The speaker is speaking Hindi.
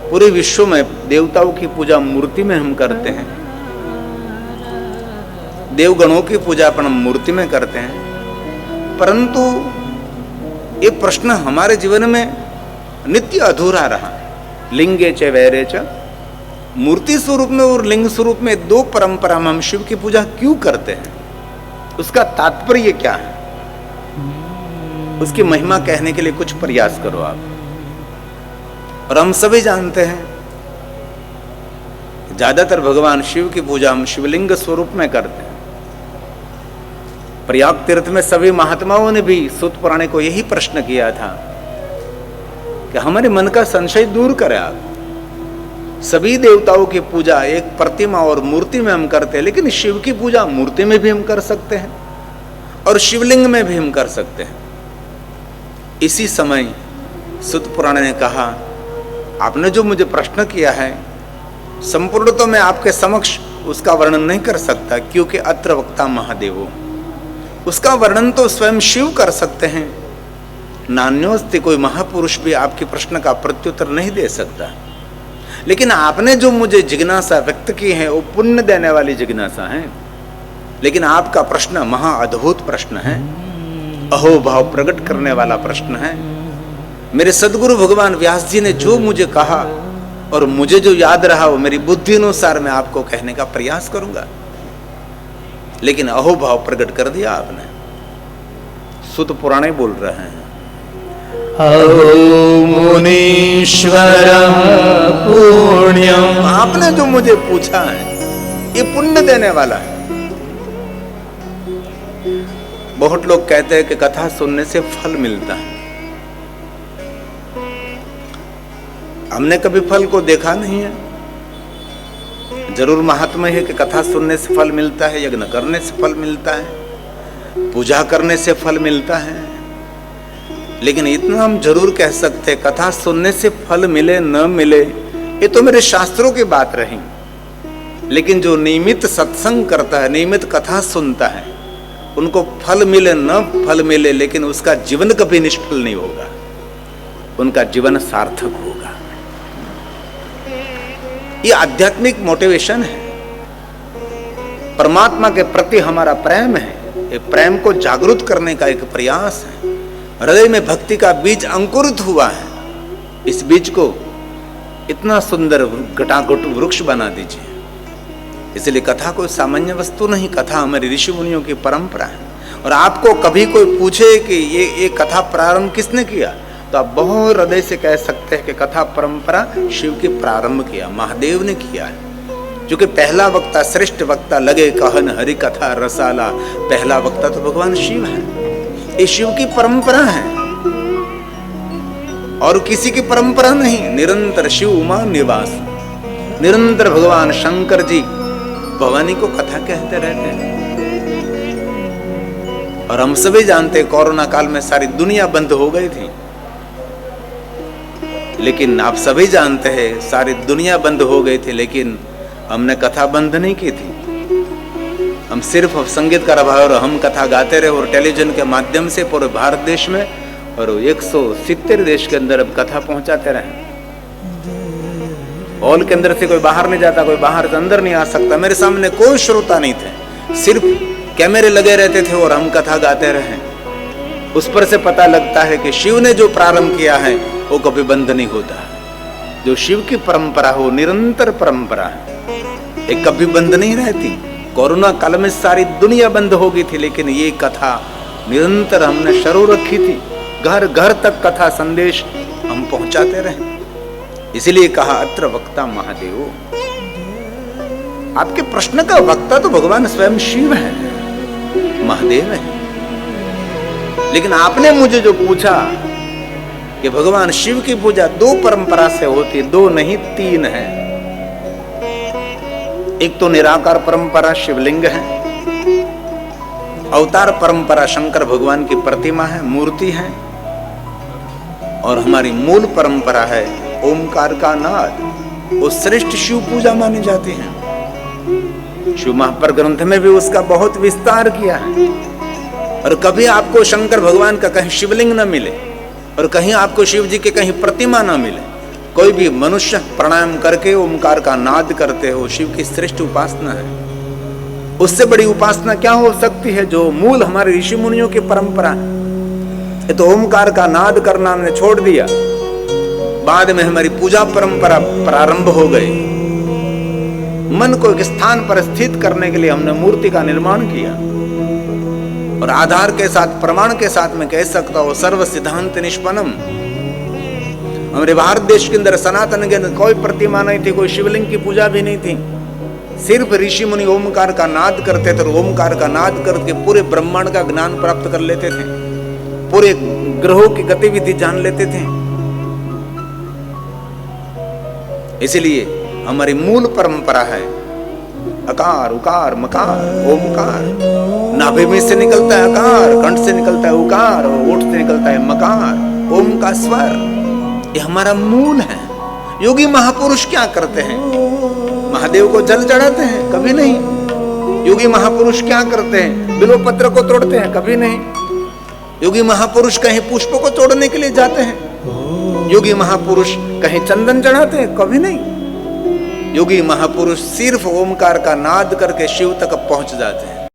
पूरे विश्व में देवताओं की पूजा मूर्ति में हम करते हैं, देवगणों की पूजा अपन मूर्ति में करते हैं, परंतु ये प्रश्न हमारे जीवन में नित्य अधूरा रहा। लिंगे च वैरे च, मूर्ति स्वरूप में और लिंग स्वरूप में दो परंपरा में हम शिव की पूजा क्यों करते हैं? उसका तात्पर्य क्या है? उसकी महिमा कहने के लिए कुछ प्रयास करो आप। और हम सभी जानते हैं ज्यादातर भगवान शिव की पूजा हम शिवलिंग स्वरूप में करते हैं। प्रयाग तीर्थ में सभी महात्माओं ने भी सूत पुराण को यही प्रश्न किया था कि हमारे मन का संशय दूर करें आप। सभी देवताओं की पूजा एक प्रतिमा और मूर्ति में हम करते हैं, लेकिन शिव की पूजा मूर्ति में भी हम कर सकते हैं और शिवलिंग में भी हम कर सकते हैं। इसी समय सूत पुराण ने कहा, आपने जो मुझे प्रश्न किया है संपूर्ण तो मैं आपके समक्ष उसका वर्णन नहीं कर सकता, क्योंकि अत्र वक्ता महादेवो, उसका वर्णन तो स्वयं शिव कर सकते हैं। नान्योस्ति, कोई महापुरुष भी आपके प्रश्न का प्रत्युत्तर नहीं दे सकता। लेकिन आपने जो मुझे जिज्ञासा व्यक्त की है वो पुण्य देने वाली जिज्ञासा है, लेकिन आपका प्रश्न महा अद्भुत प्रश्न है, अहोभाव प्रकट करने वाला प्रश्न है। मेरे सदगुरु भगवान व्यास जी ने जो मुझे कहा और मुझे जो याद रहा वो मेरी बुद्धि अनुसार मैं आपको कहने का प्रयास करूंगा, लेकिन अहोभाव प्रकट कर दिया आपने। सूत पुराण बोल रहे हैं, अहो मुनीश्वरं पुण्यम, आपने जो मुझे पूछा है ये पुण्य देने वाला है। बहुत लोग कहते हैं कि कथा सुनने से फल मिलता है। हमने कभी फल को देखा नहीं है। जरूर महात्मा है कि कथा सुनने से फल मिलता है, यज्ञ करने से फल मिलता है, पूजा करने से फल मिलता है, लेकिन इतना हम जरूर कह सकते हैं कथा सुनने से फल मिले न मिले ये तो मेरे शास्त्रों की बात रही, लेकिन जो नियमित सत्संग करता है, नियमित कथा सुनता है, उनको फल मिले न फल मिले, लेकिन उसका जीवन कभी निष्फल नहीं होगा, उनका जीवन सार्थक होगा। ये आध्यात्मिक मोटिवेशन है, परमात्मा के प्रति हमारा प्रेम है, ये प्रेम को जागृत करने का एक प्रयास है। हृदय में भक्ति का बीज अंकुरित हुआ है, इस बीज को इतना सुंदर घटाघट वृक्ष बना दीजिए। इसलिए कथा कोई सामान्य वस्तु नहीं, कथा हमारी ऋषि मुनियों की परंपरा है। और आपको कभी कोई पूछे कि ये कथा प्रारंभ किसने किया, तो आप बहुत हृदय से कह सकते हैं कि कथा परंपरा शिव की प्रारंभ किया, महादेव ने किया है। जो कि पहला वक्ता, श्रेष्ठ वक्ता, लगे कहन हरि कथा रसाला, पहला वक्ता तो भगवान शिव है। ये शिव की परंपरा है और किसी की परंपरा नहीं। निरंतर शिव उमा निवास, निरंतर भगवान शंकर जी भवानी को कथा कहते रहते हैं। और हम सभी जानते कोरोना काल में सारी दुनिया बंद हो गई थी, लेकिन आप सभी जानते हैं सारी दुनिया बंद हो गई थी, लेकिन हमने कथा बंद नहीं की थी। हम सिर्फ संगीतकार भाई और हम कथा गाते रहे और टेलीविजन के माध्यम से पूरे भारत देश में और 170 देश के अंदर अब कथा पहुंचाते रहे। हॉल के अंदर से कोई बाहर नहीं जाता, कोई बाहर से अंदर नहीं आ सकता। मेरे सामने कोई श्रोता नहीं थे, सिर्फ कैमरे लगे रहते थे और हम कथा गाते रहे। उस पर से पता लगता है कि शिव ने जो प्रारंभ किया है वो कभी बंद नहीं होता। जो शिव की परंपरा हो निरंतर परंपरा है, ये कभी बंद नहीं रहती। कोरोना काल में सारी दुनिया बंद हो गई थी, लेकिन ये कथा निरंतर हमने शुरू रखी थी। घर घर तक कथा संदेश हम पहुंचाते रहे। इसलिए कहा अत्र वक्ता महादेव। आपके प्रश्न का वक्ता तो भगवान स्वयं शिव है, महादेव है। लेकिन आपने मुझे जो पूछा कि भगवान शिव की पूजा दो परंपरा से होती, दो नहीं तीन है। एक तो निराकार परंपरा शिवलिंग है, अवतार परंपरा शंकर भगवान की प्रतिमा है, मूर्ति है, और हमारी मूल परंपरा है ओमकार का नाद, वो श्रेष्ठ शिव पूजा मानी जाती है। शिव महापर ग्रंथ में भी उसका बहुत विस्तार किया है। और कभी आपको शंकर भगवान का कहीं शिवलिंग न मिले और कहीं आपको शिव जी के कहीं प्रतिमा न मिले, कोई भी मनुष्य प्राणायाम करके ओमकार का नाद करते हो, शिव की श्रेष्ठ उपासना है। उससे बड़ी उपासना क्या हो सकती है, जो मूल हमारे ऋषि मुनियों की परंपरा है। ये तो ओमकार का नाद करना हमने छोड़ दिया, बाद में हमारी पूजा परंपरा प्रारंभ हो गई। मन को एक स्थान पर स्थित करने के लिए हमने मूर्ति का निर्माण किया, और आधार के साथ, प्रमाण के साथ मैं कह सकता हूं, सर्व सिद्धांत निष्पन्नम। हमारे भारत देश के अंदर सनातन के अंदर कोई प्रतिमा नहीं थी, कोई शिवलिंग की पूजा भी नहीं थी। सिर्फ ऋषि मुनि ओमकार का नाद करते थे, और ओमकार का नाद करके पूरे ब्रह्मांड का ज्ञान प्राप्त कर लेते थे, पूरे ग्रहों की गतिविधि जान लेते थे। इसलिए हमारी मूल परंपरा है अकार, उकार, मकार, ओमकार। नाभि में से निकलता है अकार, कंठ से निकलता है उकार, और ओठ से निकलता है मकार, ओम का स्वर। ये हमारा मूल है। योगी महापुरुष क्या करते हैं? महादेव को जल चढ़ाते हैं? कभी नहीं। योगी महापुरुष क्या करते हैं? बिल्व पत्र को तोड़ते हैं? कभी नहीं। योगी महापुरुष कहीं पुष्प को तोड़ने के लिए जाते हैं? योगी महापुरुष कहीं चंदन चढ़ाते हैं? कभी नहीं। योगी महापुरुष सिर्फ ओमकार का नाद करके शिव तक पहुंच जाते हैं।